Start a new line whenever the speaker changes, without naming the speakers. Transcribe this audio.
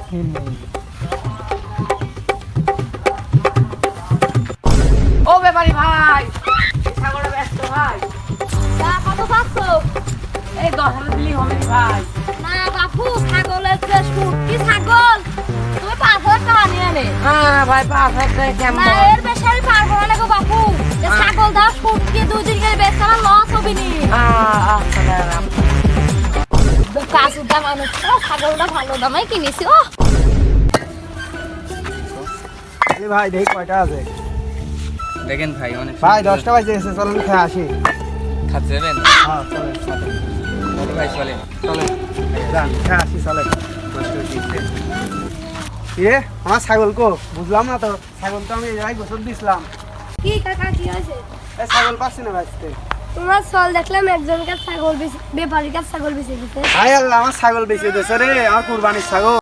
ও ব্যাপারী ভাই, ছাগলটা ব্যস্ত ভাই।
কত পাচ্ছ?
এই 10,000 দিলেই হবে রে ভাই।
না বাপু, ছাগলের যে সুট কি ছাগল, তুমি 5,000 টাকা নিয়ে নে।
হ্যাঁ ভাই 5,000 টাকা কেমন?
না এর বেশি আমি পারবো না গো বাপু। যে ছাগল দাও সুট কি 2 দিন গেলে বেশ আমার লস হবে নি।
আচ্ছা দাঁড়ান।
কাজুর দাম অনেক, ছাগলটা ভালো দামে কিনেছি। ও
ভাই দেখি কয়টা আছে।
দেখেন ভাই অনেক
ভাই 10টা বাজে এসে চলেন খেয়ে আসি।
খাচ্ছে যাবেন?
হ্যাঁ চলেন চলেন
বলি ভাই চলে
চলেন যান খেয়ে আসি চলেন।
কষ্ট দিচ্ছে।
কিরে আমার ছাগল কো? বুঝলাম না তো, ছাগল তো আমি এই জায়গায় গোসল দিছিলাম।
কি কাকা কি হয়েছে?
এই ছাগল পাচ্ছি না বাঁচতে।
তোমার চল দেখলাম একজনকে ছাগল বেপারীর কাছে ছাগল বেঁচে দিতে।
হাই আল্লাহ, আমার ছাগল বেঁচে দিয়েছে রে, আমার কুরবানির ছাগল।